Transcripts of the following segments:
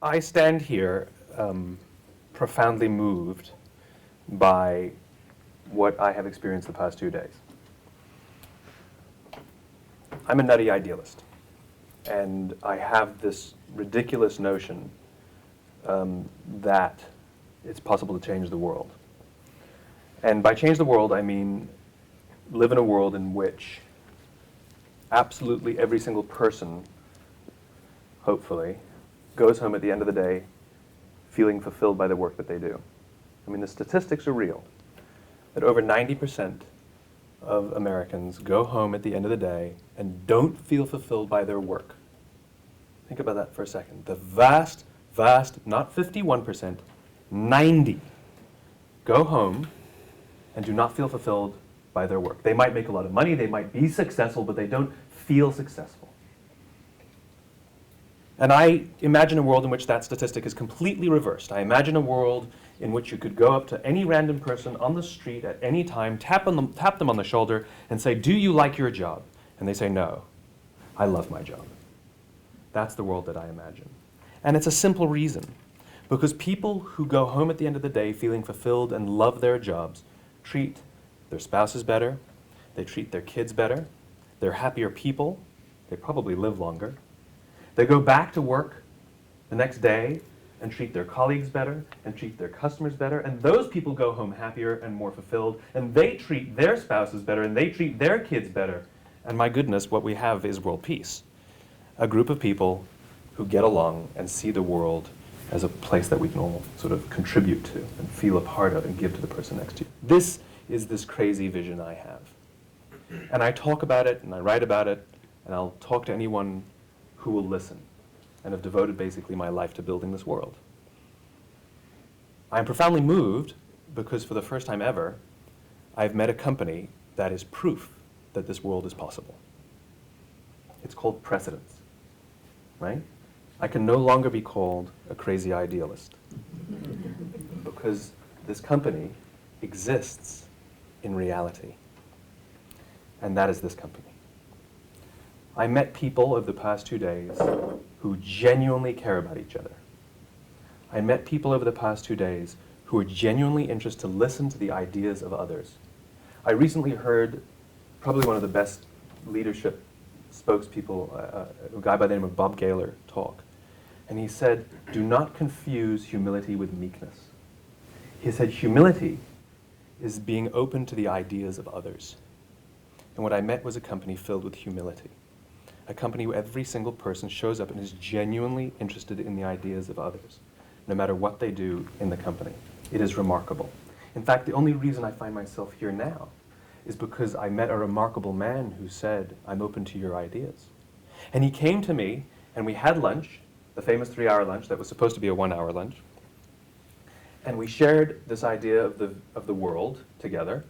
I stand here profoundly moved by what I have experienced the past 2 days. I'm a nutty idealist, and I have this ridiculous notion that it's possible to change the world. And by change the world, I mean live in a world in which absolutely every single person, hopefully, goes home at the end of the day feeling fulfilled by the work that they do. I mean, the statistics are real, that over 90% of Americans go home at the end of the day and don't feel fulfilled by their work. Think about that for a second. The vast, not 51%, 90 go home and do not feel fulfilled by their work. They might make a lot of money, they might be successful, but they don't feel successful. And I imagine a world in which that statistic is completely reversed. I imagine a world in which you could go up to any random person on the street at any time, tap them on the shoulder, and say, "Do you like your job?" And they say, "No, I love my job." That's the world that I imagine. And it's a simple reason. Because people who go home at the end of the day feeling fulfilled and love their jobs treat their spouses better, they treat their kids better, they're happier people, they probably live longer. They go back to work the next day and treat their colleagues better and treat their customers better, and those people go home happier and more fulfilled, and they treat their spouses better and they treat their kids better. And my goodness, what we have is world peace. A group of people who get along and see the world as a place that we can all sort of contribute to and feel a part of and give to the person next to you. This is this crazy vision I have. And I talk about it and I write about it, and I'll talk to anyone who will listen, and have devoted basically my life to building this world. I'm profoundly moved because for the first time ever, I've met a company that is proof that this world is possible. It's called Precedence, right? I can no longer be called a crazy idealist because this company exists in reality, and that is this company. I met people over the past 2 days who genuinely care about each other. I met people over the past 2 days who are genuinely interested to listen to the ideas of others. I recently heard probably one of the best leadership spokespeople, a guy by the name of Bob Gaylor, talk. And he said, "Do not confuse humility with meekness." He said, humility is being open to the ideas of others. And what I met was a company filled with humility. A company where every single person shows up and is genuinely interested in the ideas of others, no matter what they do in the company. It is remarkable. In fact, the only reason I find myself here now is because I met a remarkable man who said, "I'm open to your ideas." And he came to me, and we had lunch, the famous 3-hour lunch that was supposed to be a 1-hour lunch. And we shared this idea of the world together.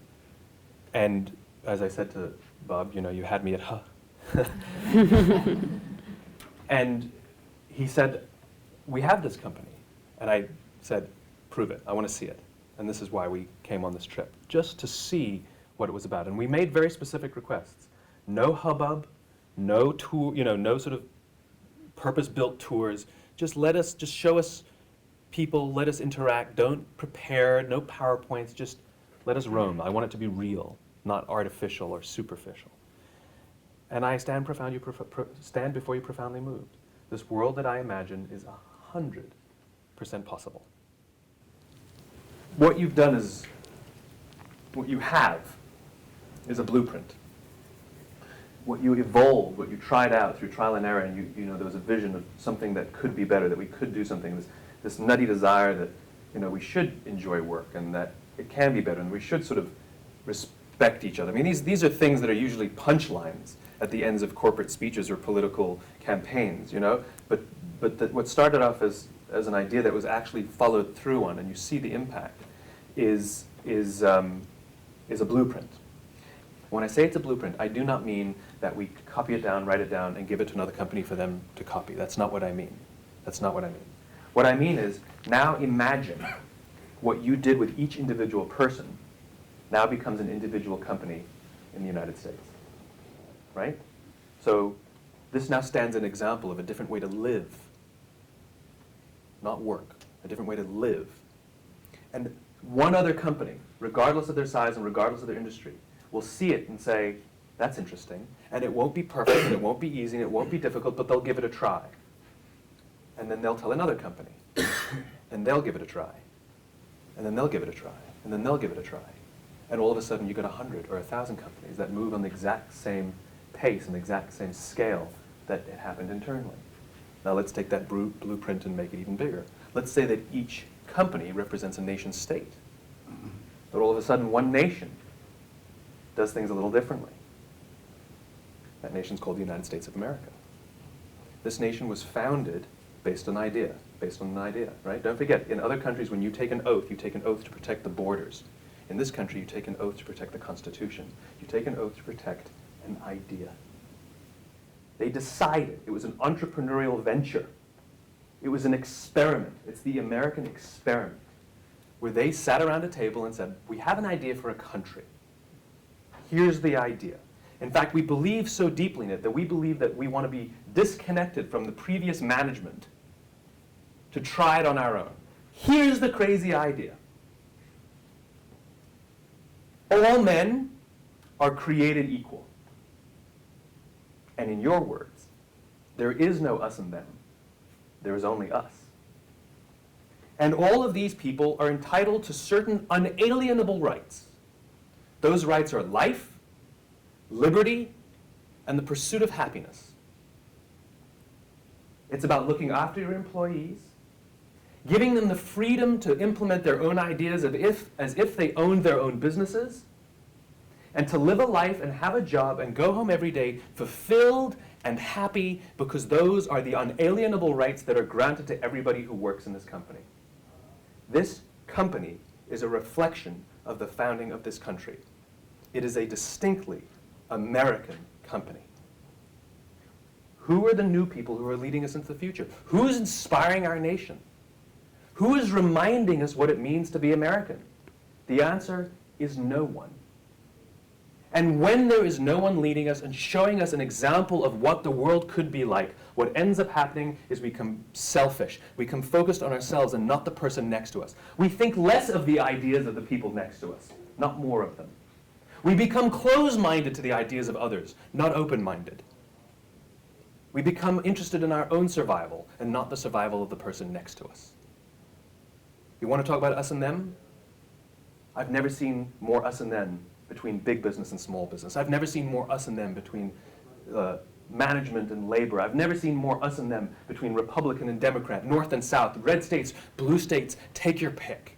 And as I said to Bob, you had me at huh. And he said, "We have this company." And I said, "Prove it. I want to see it." And this is why we came on this trip, just to see what it was about. And we made very specific requests. No hubbub, no tour, no sort of purpose-built tours. Just show us people, let us interact. Don't prepare, no PowerPoints, just let us roam. I want it to be real, not artificial or superficial. And I stand before you profoundly moved. This world that I imagine is 100% possible. What you have is a blueprint. What you evolved, what you tried out through trial and error, and there was a vision of something that could be better, that we could do something, this nutty desire that we should enjoy work and that it can be better and we should sort of respect each other. I mean, these are things that are usually punchlines at the ends of corporate speeches or political campaigns, But what started off as an idea that was actually followed through on, and you see the impact, is a blueprint. When I say it's a blueprint, I do not mean that we copy it down, write it down, and give it to another company for them to copy. That's not what I mean. What I mean is, now imagine what you did with each individual person now becomes an individual company in the United States. Right? So this now stands an example of a different way to live. not work, a different way to live. And one other company, regardless of their size and regardless of their industry, will see it and say, that's interesting, and it won't be perfect, and it won't be easy, and it won't be difficult, but they'll give it a try. And then they'll tell another company, and they'll give it a try. And then they'll give it a try, and then they'll give it a try. And all of a sudden, you get 100 or 1,000 companies that move on the exact same pace and the exact same scale that it happened internally. Now let's take that blueprint and make it even bigger. Let's say that each company represents a nation state. But all of a sudden, one nation does things a little differently. That nation's called the United States of America. This nation was founded based on an idea, right? Don't forget, in other countries, when you take an oath to protect the borders. In this country, you take an oath to protect the Constitution. You take an oath to protect an idea. They decided. It was an entrepreneurial venture. It was an experiment. It's the American experiment, where they sat around a table and said, we have an idea for a country. Here's the idea. In fact, we believe so deeply in it that we believe that we want to be disconnected from the previous management to try it on our own. Here's the crazy idea. All men are created equal. And in your words, there is no us and them. There is only us. And all of these people are entitled to certain unalienable rights. Those rights are life, liberty, and the pursuit of happiness. It's about looking after your employees, giving them the freedom to implement their own ideas as if they owned their own businesses, and to live a life and have a job and go home every day fulfilled and happy, because those are the unalienable rights that are granted to everybody who works in this company. This company is a reflection of the founding of this country. It is a distinctly American company. Who are the new people who are leading us into the future? Who is inspiring our nation? Who is reminding us what it means to be American? The answer is no one. And when there is no one leading us and showing us an example of what the world could be like, what ends up happening is we become selfish. We become focused on ourselves and not the person next to us. We think less of the ideas of the people next to us, not more of them. We become closed-minded to the ideas of others, not open-minded. We become interested in our own survival and not the survival of the person next to us. You want to talk about us and them? I've never seen more us and them between big business and small business. I've never seen more us and them between management and labor. I've never seen more us and them between Republican and Democrat, North and South, red states, blue states, take your pick.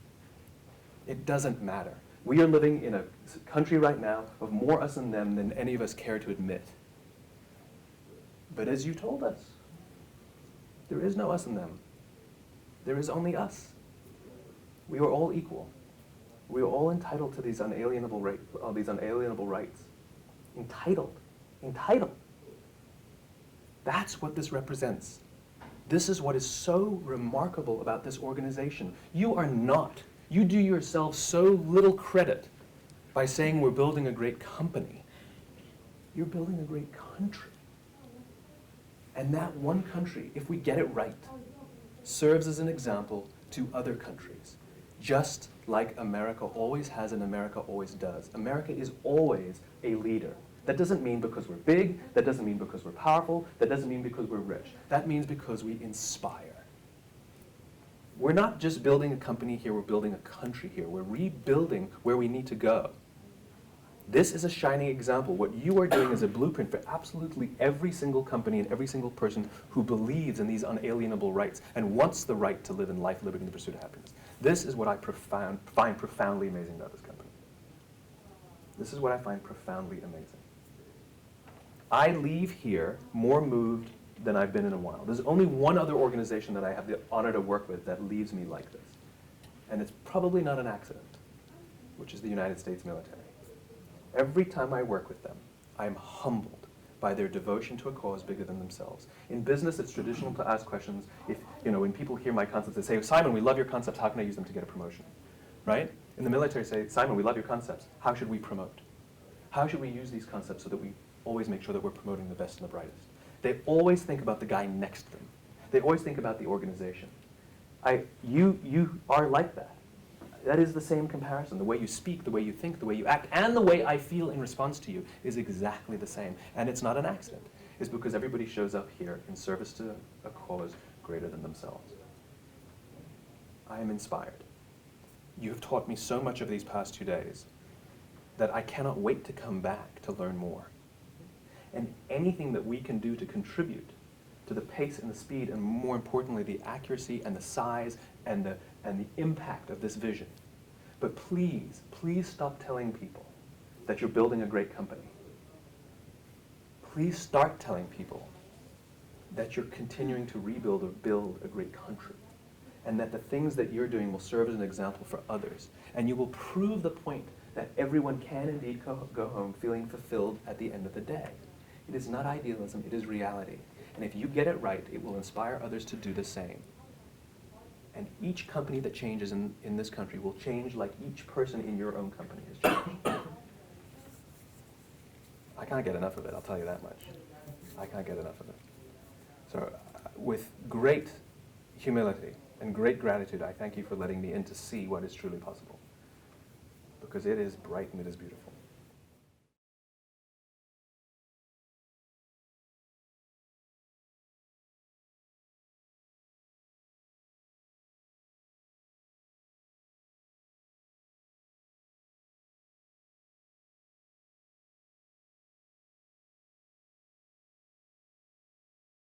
It doesn't matter. We are living in a country right now of more us and them than any of us care to admit. But as you told us, there is no us and them. There is only us. We are all equal. We are all entitled to these unalienable rights. Entitled. Entitled. That's what this represents. This is what is so remarkable about this organization. You are not. You do yourself so little credit by saying we're building a great company. You're building a great country. And that one country, if we get it right, serves as an example to other countries. Just like America always has and America always does. America is always a leader. That doesn't mean because we're big, that doesn't mean because we're powerful, that doesn't mean because we're rich. That means because we inspire. We're not just building a company here, we're building a country here. We're rebuilding where we need to go. This is a shining example. What you are doing is a blueprint for absolutely every single company and every single person who believes in these unalienable rights and wants the right to live in life, liberty, and the pursuit of happiness. This is what I find profoundly amazing about this company. This is what I find profoundly amazing. I leave here more moved than I've been in a while. There's only one other organization that I have the honor to work with that leaves me like this. And it's probably not an accident, which is the United States military. Every time I work with them, I am humbled by their devotion to a cause bigger than themselves. In business, it's traditional to ask questions. When people hear my concepts, they say, Simon, we love your concepts. How can I use them to get a promotion? Right? In the military, say, Simon, we love your concepts. How should we promote? How should we use these concepts so that we always make sure that we're promoting the best and the brightest? They always think about the guy next to them. They always think about the organization. You are like that. That is the same comparison. The way you speak, the way you think, the way you act, and the way I feel in response to you is exactly the same. And it's not an accident. It's because everybody shows up here in service to a cause greater than themselves. I am inspired. You have taught me so much over these past 2 days that I cannot wait to come back to learn more. And anything that we can do to contribute to the pace and the speed, and more importantly, the accuracy and the size and the impact of this vision. But please, please stop telling people that you're building a great company. Please start telling people that you're continuing to rebuild or build a great country, and that the things that you're doing will serve as an example for others. And you will prove the point that everyone can indeed go home feeling fulfilled at the end of the day. It is not idealism, it is reality. And if you get it right, it will inspire others to do the same. And each company that changes in this country will change like each person in your own company has changed. I can't get enough of it, I'll tell you that much. I can't get enough of it. So with great humility and great gratitude, I thank you for letting me in to see what is truly possible. Because it is bright and it is beautiful.